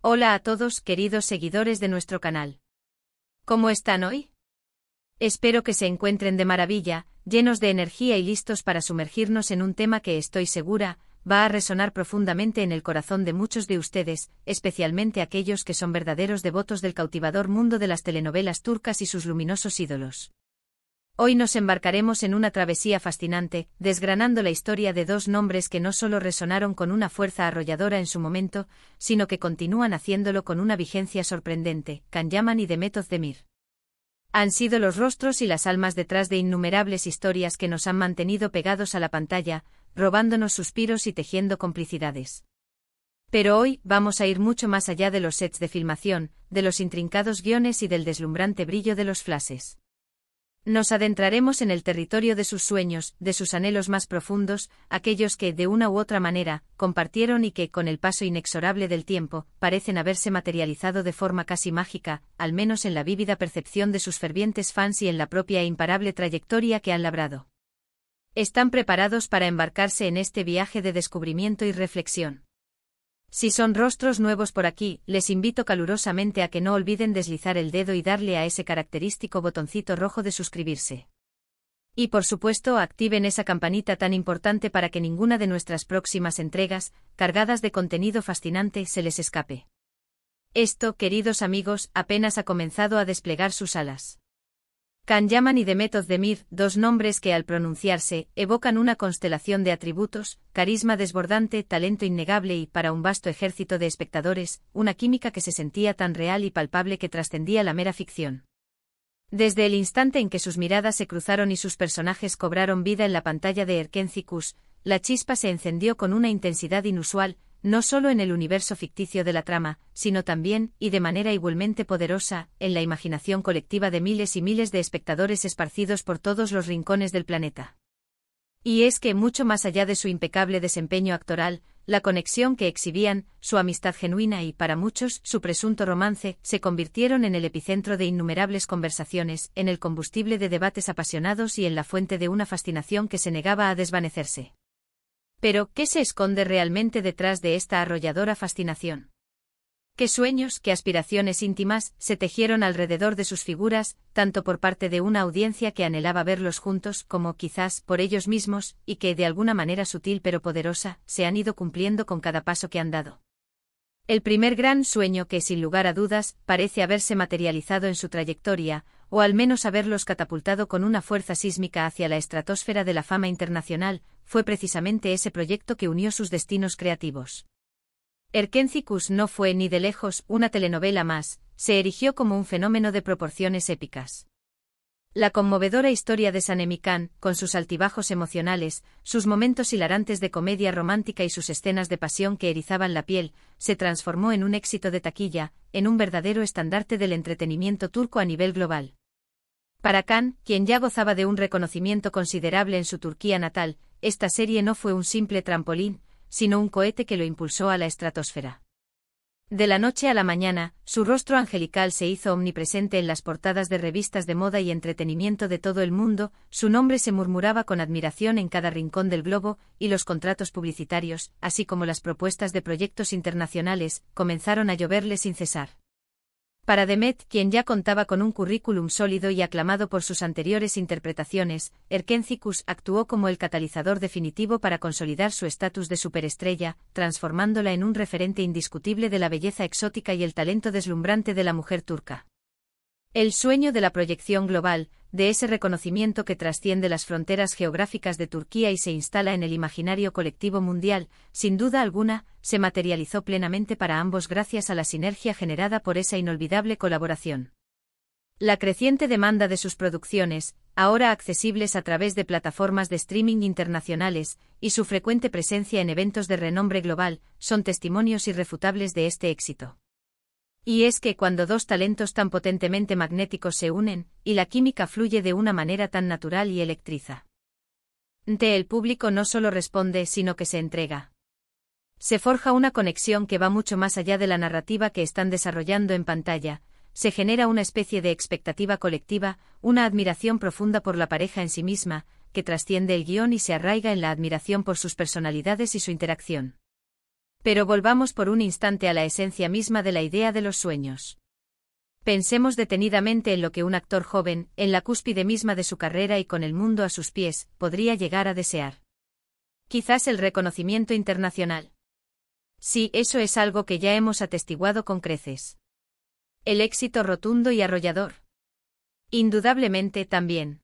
Hola a todos, queridos seguidores de nuestro canal. ¿Cómo están hoy? Espero que se encuentren de maravilla, llenos de energía y listos para sumergirnos en un tema que estoy segura va a resonar profundamente en el corazón de muchos de ustedes, especialmente aquellos que son verdaderos devotos del cautivador mundo de las telenovelas turcas y sus luminosos ídolos. Hoy nos embarcaremos en una travesía fascinante, desgranando la historia de dos nombres que no solo resonaron con una fuerza arrolladora en su momento, sino que continúan haciéndolo con una vigencia sorprendente: Can Yaman y Demet Özdemir. Han sido los rostros y las almas detrás de innumerables historias que nos han mantenido pegados a la pantalla, robándonos suspiros y tejiendo complicidades. Pero hoy vamos a ir mucho más allá de los sets de filmación, de los intrincados guiones y del deslumbrante brillo de los flashes. Nos adentraremos en el territorio de sus sueños, de sus anhelos más profundos, aquellos que, de una u otra manera, compartieron y que, con el paso inexorable del tiempo, parecen haberse materializado de forma casi mágica, al menos en la vívida percepción de sus fervientes fans y en la propia e imparable trayectoria que han labrado. ¿Están preparados para embarcarse en este viaje de descubrimiento y reflexión? Si son rostros nuevos por aquí, les invito calurosamente a que no olviden deslizar el dedo y darle a ese característico botoncito rojo de suscribirse. Y por supuesto, activen esa campanita tan importante para que ninguna de nuestras próximas entregas, cargadas de contenido fascinante, se les escape. Esto, queridos amigos, apenas ha comenzado a desplegar sus alas. Can Yaman y Demet Özdemir, dos nombres que al pronunciarse, evocan una constelación de atributos: carisma desbordante, talento innegable y, para un vasto ejército de espectadores, una química que se sentía tan real y palpable que trascendía la mera ficción. Desde el instante en que sus miradas se cruzaron y sus personajes cobraron vida en la pantalla de Erkenci, la chispa se encendió con una intensidad inusual, no solo en el universo ficticio de la trama, sino también, y de manera igualmente poderosa, en la imaginación colectiva de miles y miles de espectadores esparcidos por todos los rincones del planeta. Y es que, mucho más allá de su impecable desempeño actoral, la conexión que exhibían, su amistad genuina y, para muchos, su presunto romance, se convirtieron en el epicentro de innumerables conversaciones, en el combustible de debates apasionados y en la fuente de una fascinación que se negaba a desvanecerse. Pero, ¿qué se esconde realmente detrás de esta arrolladora fascinación? ¿Qué sueños, qué aspiraciones íntimas se tejieron alrededor de sus figuras, tanto por parte de una audiencia que anhelaba verlos juntos, como, quizás, por ellos mismos, y que, de alguna manera sutil pero poderosa, se han ido cumpliendo con cada paso que han dado? El primer gran sueño que, sin lugar a dudas, parece haberse materializado en su trayectoria, o al menos haberlos catapultado con una fuerza sísmica hacia la estratosfera de la fama internacional, fue precisamente ese proyecto que unió sus destinos creativos. Erkenci no fue, ni de lejos, una telenovela más, se erigió como un fenómeno de proporciones épicas. La conmovedora historia de Sanem Can, con sus altibajos emocionales, sus momentos hilarantes de comedia romántica y sus escenas de pasión que erizaban la piel, se transformó en un éxito de taquilla, en un verdadero estandarte del entretenimiento turco a nivel global. Para Can, quien ya gozaba de un reconocimiento considerable en su Turquía natal, esta serie no fue un simple trampolín, sino un cohete que lo impulsó a la estratosfera. De la noche a la mañana, su rostro angelical se hizo omnipresente en las portadas de revistas de moda y entretenimiento de todo el mundo, su nombre se murmuraba con admiración en cada rincón del globo, y los contratos publicitarios, así como las propuestas de proyectos internacionales, comenzaron a lloverle sin cesar. Para Demet, quien ya contaba con un currículum sólido y aclamado por sus anteriores interpretaciones, Erkenci actuó como el catalizador definitivo para consolidar su estatus de superestrella, transformándola en un referente indiscutible de la belleza exótica y el talento deslumbrante de la mujer turca. El sueño de la proyección global, de ese reconocimiento que trasciende las fronteras geográficas de Turquía y se instala en el imaginario colectivo mundial, sin duda alguna, se materializó plenamente para ambos gracias a la sinergia generada por esa inolvidable colaboración. La creciente demanda de sus producciones, ahora accesibles a través de plataformas de streaming internacionales, y su frecuente presencia en eventos de renombre global, son testimonios irrefutables de este éxito. Y es que cuando dos talentos tan potentemente magnéticos se unen, y la química fluye de una manera tan natural y electriza, el público no solo responde, sino que se entrega. Se forja una conexión que va mucho más allá de la narrativa que están desarrollando en pantalla, se genera una especie de expectativa colectiva, una admiración profunda por la pareja en sí misma, que trasciende el guión y se arraiga en la admiración por sus personalidades y su interacción. Pero volvamos por un instante a la esencia misma de la idea de los sueños. Pensemos detenidamente en lo que un actor joven, en la cúspide misma de su carrera y con el mundo a sus pies, podría llegar a desear. Quizás el reconocimiento internacional. Sí, eso es algo que ya hemos atestiguado con creces. El éxito rotundo y arrollador. Indudablemente también.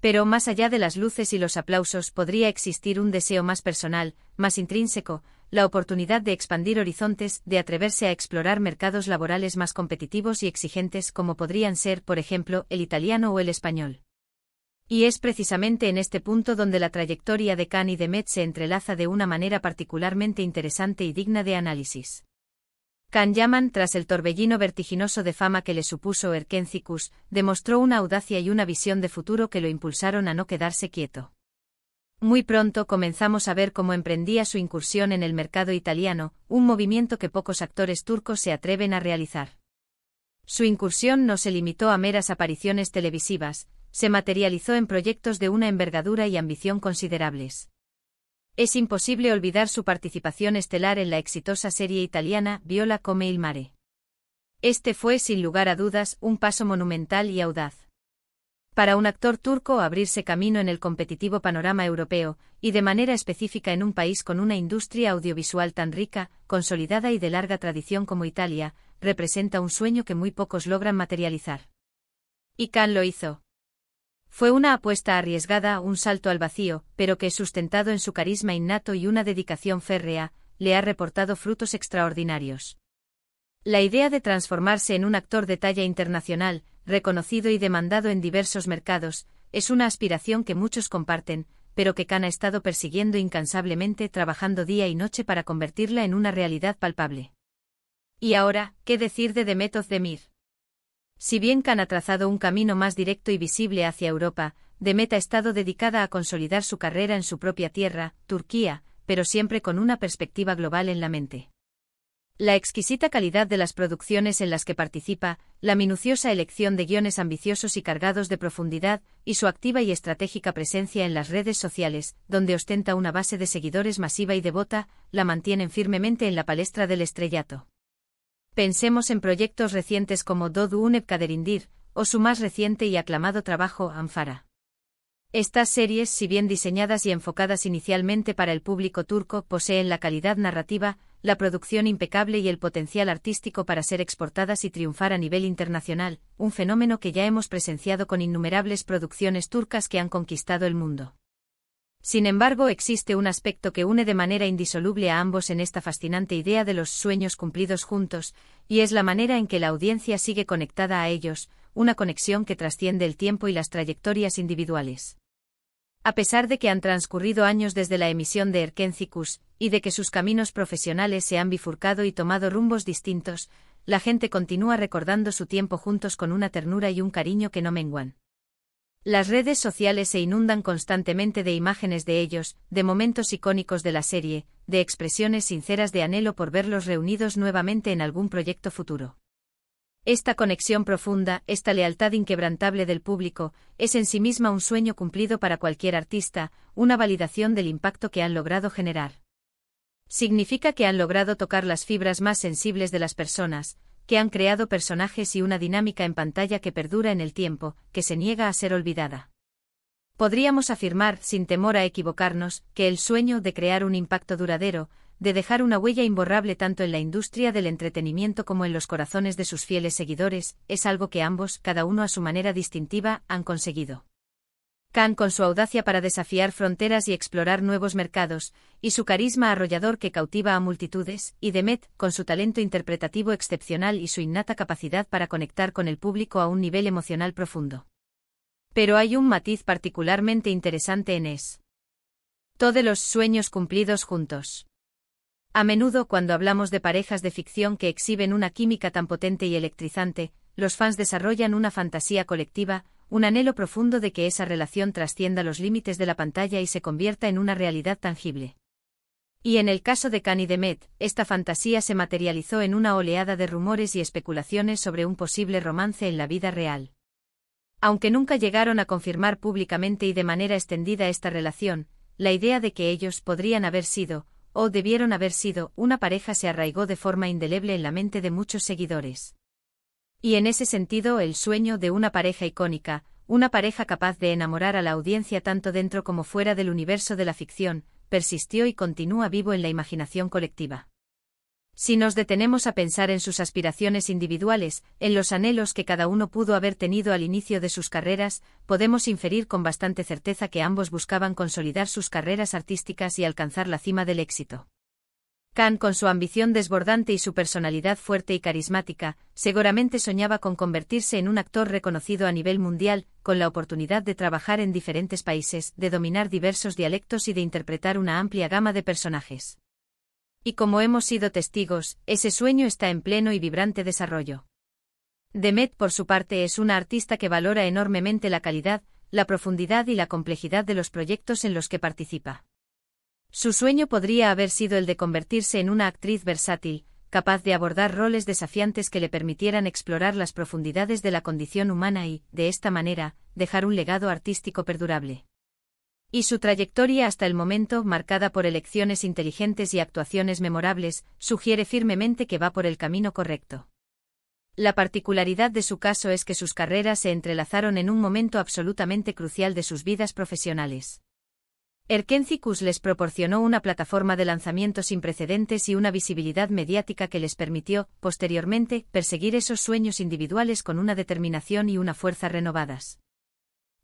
Pero más allá de las luces y los aplausos podría existir un deseo más personal, más intrínseco, la oportunidad de expandir horizontes, de atreverse a explorar mercados laborales más competitivos y exigentes como podrían ser, por ejemplo, el italiano o el español. Y es precisamente en este punto donde la trayectoria de Khan y de Met se entrelaza de una manera particularmente interesante y digna de análisis. Khan Yaman, tras el torbellino vertiginoso de fama que le supuso Erkenciskus, demostró una audacia y una visión de futuro que lo impulsaron a no quedarse quieto. Muy pronto comenzamos a ver cómo emprendía su incursión en el mercado italiano, un movimiento que pocos actores turcos se atreven a realizar. Su incursión no se limitó a meras apariciones televisivas, se materializó en proyectos de una envergadura y ambición considerables. Es imposible olvidar su participación estelar en la exitosa serie italiana Viola come il mare. Este fue, sin lugar a dudas, un paso monumental y audaz. Para un actor turco abrirse camino en el competitivo panorama europeo, y de manera específica en un país con una industria audiovisual tan rica, consolidada y de larga tradición como Italia, representa un sueño que muy pocos logran materializar. Y Khan lo hizo. Fue una apuesta arriesgada, un salto al vacío, pero que, sustentado en su carisma innato y una dedicación férrea, le ha reportado frutos extraordinarios. La idea de transformarse en un actor de talla internacional, reconocido y demandado en diversos mercados, es una aspiración que muchos comparten, pero que Khan ha estado persiguiendo incansablemente, trabajando día y noche para convertirla en una realidad palpable. Y ahora, ¿qué decir de Demet Özdemir? Si bien Khan ha trazado un camino más directo y visible hacia Europa, Demet ha estado dedicada a consolidar su carrera en su propia tierra, Turquía, pero siempre con una perspectiva global en la mente. La exquisita calidad de las producciones en las que participa, la minuciosa elección de guiones ambiciosos y cargados de profundidad, y su activa y estratégica presencia en las redes sociales, donde ostenta una base de seguidores masiva y devota, la mantienen firmemente en la palestra del estrellato. Pensemos en proyectos recientes como Doğu Unep Kaderindir, o su más reciente y aclamado trabajo Anfara. Estas series, si bien diseñadas y enfocadas inicialmente para el público turco, poseen la calidad narrativa, la producción impecable y el potencial artístico para ser exportadas y triunfar a nivel internacional, un fenómeno que ya hemos presenciado con innumerables producciones turcas que han conquistado el mundo. Sin embargo, existe un aspecto que une de manera indisoluble a ambos en esta fascinante idea de los sueños cumplidos juntos, y es la manera en que la audiencia sigue conectada a ellos, una conexión que trasciende el tiempo y las trayectorias individuales. A pesar de que han transcurrido años desde la emisión de Erkenciskus, y de que sus caminos profesionales se han bifurcado y tomado rumbos distintos, la gente continúa recordando su tiempo juntos con una ternura y un cariño que no menguan. Las redes sociales se inundan constantemente de imágenes de ellos, de momentos icónicos de la serie, de expresiones sinceras de anhelo por verlos reunidos nuevamente en algún proyecto futuro. Esta conexión profunda, esta lealtad inquebrantable del público, es en sí misma un sueño cumplido para cualquier artista, una validación del impacto que han logrado generar. Significa que han logrado tocar las fibras más sensibles de las personas, que han creado personajes y una dinámica en pantalla que perdura en el tiempo, que se niega a ser olvidada. Podríamos afirmar, sin temor a equivocarnos, que el sueño de crear un impacto duradero, de dejar una huella imborrable tanto en la industria del entretenimiento como en los corazones de sus fieles seguidores, es algo que ambos, cada uno a su manera distintiva, han conseguido. Khan con su audacia para desafiar fronteras y explorar nuevos mercados, y su carisma arrollador que cautiva a multitudes, y Demet, con su talento interpretativo excepcional y su innata capacidad para conectar con el público a un nivel emocional profundo. Pero hay un matiz particularmente interesante en es. Todos los sueños cumplidos juntos. A menudo cuando hablamos de parejas de ficción que exhiben una química tan potente y electrizante, los fans desarrollan una fantasía colectiva, un anhelo profundo de que esa relación trascienda los límites de la pantalla y se convierta en una realidad tangible. Y en el caso de Khan y Demet, esta fantasía se materializó en una oleada de rumores y especulaciones sobre un posible romance en la vida real. Aunque nunca llegaron a confirmar públicamente y de manera extendida esta relación, la idea de que ellos podrían haber sido, o debieron haber sido, una pareja se arraigó de forma indeleble en la mente de muchos seguidores. Y en ese sentido el sueño de una pareja icónica, una pareja capaz de enamorar a la audiencia tanto dentro como fuera del universo de la ficción, persistió y continúa vivo en la imaginación colectiva. Si nos detenemos a pensar en sus aspiraciones individuales, en los anhelos que cada uno pudo haber tenido al inicio de sus carreras, podemos inferir con bastante certeza que ambos buscaban consolidar sus carreras artísticas y alcanzar la cima del éxito. Khan, con su ambición desbordante y su personalidad fuerte y carismática, seguramente soñaba con convertirse en un actor reconocido a nivel mundial, con la oportunidad de trabajar en diferentes países, de dominar diversos dialectos y de interpretar una amplia gama de personajes. Y como hemos sido testigos, ese sueño está en pleno y vibrante desarrollo. Demet, por su parte, es una artista que valora enormemente la calidad, la profundidad y la complejidad de los proyectos en los que participa. Su sueño podría haber sido el de convertirse en una actriz versátil, capaz de abordar roles desafiantes que le permitieran explorar las profundidades de la condición humana y, de esta manera, dejar un legado artístico perdurable. Y su trayectoria hasta el momento, marcada por elecciones inteligentes y actuaciones memorables, sugiere firmemente que va por el camino correcto. La particularidad de su caso es que sus carreras se entrelazaron en un momento absolutamente crucial de sus vidas profesionales. Erkenci-Kuş les proporcionó una plataforma de lanzamiento sin precedentes y una visibilidad mediática que les permitió, posteriormente, perseguir esos sueños individuales con una determinación y una fuerza renovadas.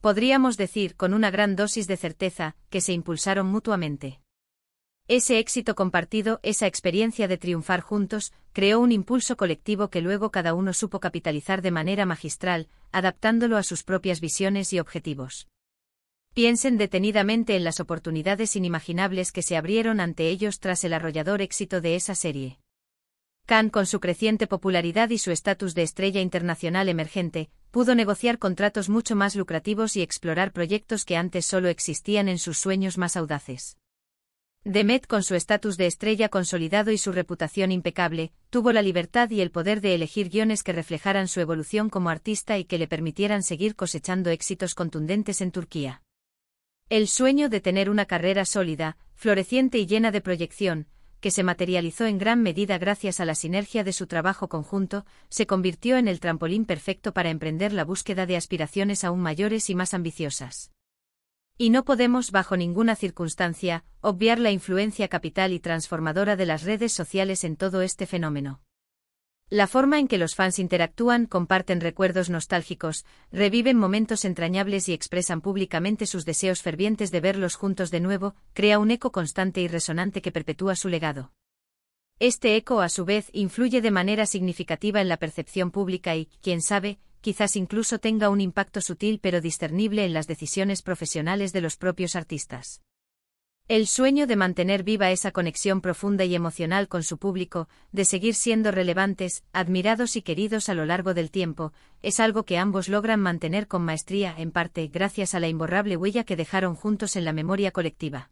Podríamos decir, con una gran dosis de certeza, que se impulsaron mutuamente. Ese éxito compartido, esa experiencia de triunfar juntos, creó un impulso colectivo que luego cada uno supo capitalizar de manera magistral, adaptándolo a sus propias visiones y objetivos. Piensen detenidamente en las oportunidades inimaginables que se abrieron ante ellos tras el arrollador éxito de esa serie. Khan, con su creciente popularidad y su estatus de estrella internacional emergente, pudo negociar contratos mucho más lucrativos y explorar proyectos que antes solo existían en sus sueños más audaces. Demet, con su estatus de estrella consolidado y su reputación impecable, tuvo la libertad y el poder de elegir guiones que reflejaran su evolución como artista y que le permitieran seguir cosechando éxitos contundentes en Turquía. El sueño de tener una carrera sólida, floreciente y llena de proyección, que se materializó en gran medida gracias a la sinergia de su trabajo conjunto, se convirtió en el trampolín perfecto para emprender la búsqueda de aspiraciones aún mayores y más ambiciosas. Y no podemos, bajo ninguna circunstancia, obviar la influencia capital y transformadora de las redes sociales en todo este fenómeno. La forma en que los fans interactúan, comparten recuerdos nostálgicos, reviven momentos entrañables y expresan públicamente sus deseos fervientes de verlos juntos de nuevo, crea un eco constante y resonante que perpetúa su legado. Este eco, a su vez, influye de manera significativa en la percepción pública y, quién sabe, quizás incluso tenga un impacto sutil pero discernible en las decisiones profesionales de los propios artistas. El sueño de mantener viva esa conexión profunda y emocional con su público, de seguir siendo relevantes, admirados y queridos a lo largo del tiempo, es algo que ambos logran mantener con maestría, en parte gracias a la imborrable huella que dejaron juntos en la memoria colectiva.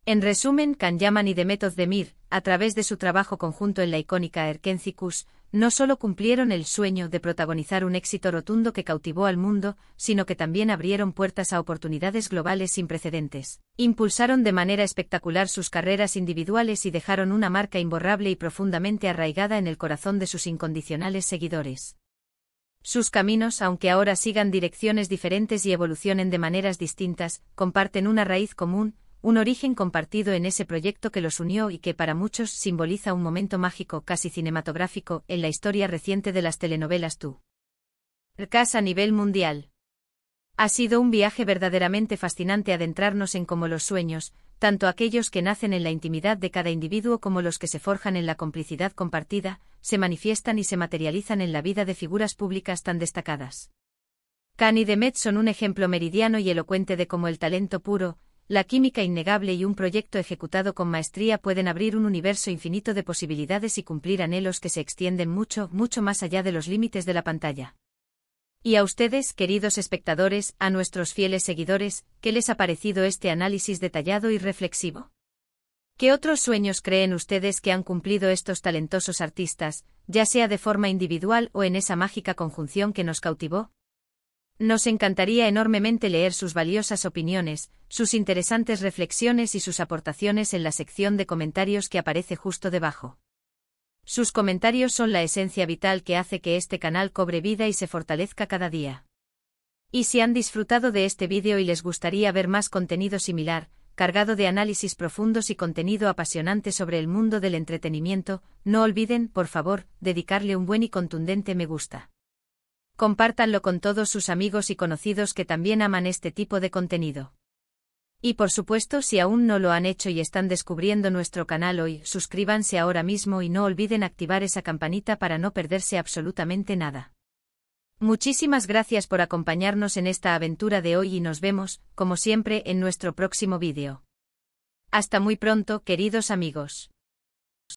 En resumen, Can Yaman y Demet Özdemir, a través de su trabajo conjunto en la icónica Erkenci-Kuş, no solo cumplieron el sueño de protagonizar un éxito rotundo que cautivó al mundo, sino que también abrieron puertas a oportunidades globales sin precedentes. Impulsaron de manera espectacular sus carreras individuales y dejaron una marca imborrable y profundamente arraigada en el corazón de sus incondicionales seguidores. Sus caminos, aunque ahora sigan direcciones diferentes y evolucionen de maneras distintas, comparten una raíz común, un origen compartido en ese proyecto que los unió y que para muchos simboliza un momento mágico casi cinematográfico en la historia reciente de las telenovelas turcas a nivel mundial. Ha sido un viaje verdaderamente fascinante adentrarnos en cómo los sueños, tanto aquellos que nacen en la intimidad de cada individuo como los que se forjan en la complicidad compartida, se manifiestan y se materializan en la vida de figuras públicas tan destacadas. Can y Demet son un ejemplo meridiano y elocuente de cómo el talento puro, la química innegable y un proyecto ejecutado con maestría pueden abrir un universo infinito de posibilidades y cumplir anhelos que se extienden mucho, mucho más allá de los límites de la pantalla. Y a ustedes, queridos espectadores, a nuestros fieles seguidores, ¿qué les ha parecido este análisis detallado y reflexivo? ¿Qué otros sueños creen ustedes que han cumplido estos talentosos artistas, ya sea de forma individual o en esa mágica conjunción que nos cautivó? Nos encantaría enormemente leer sus valiosas opiniones, sus interesantes reflexiones y sus aportaciones en la sección de comentarios que aparece justo debajo. Sus comentarios son la esencia vital que hace que este canal cobre vida y se fortalezca cada día. Y si han disfrutado de este vídeo y les gustaría ver más contenido similar, cargado de análisis profundos y contenido apasionante sobre el mundo del entretenimiento, no olviden, por favor, dedicarle un buen y contundente me gusta. Compártanlo con todos sus amigos y conocidos que también aman este tipo de contenido. Y por supuesto, si aún no lo han hecho y están descubriendo nuestro canal hoy, suscríbanse ahora mismo y no olviden activar esa campanita para no perderse absolutamente nada. Muchísimas gracias por acompañarnos en esta aventura de hoy y nos vemos, como siempre, en nuestro próximo vídeo. Hasta muy pronto, queridos amigos.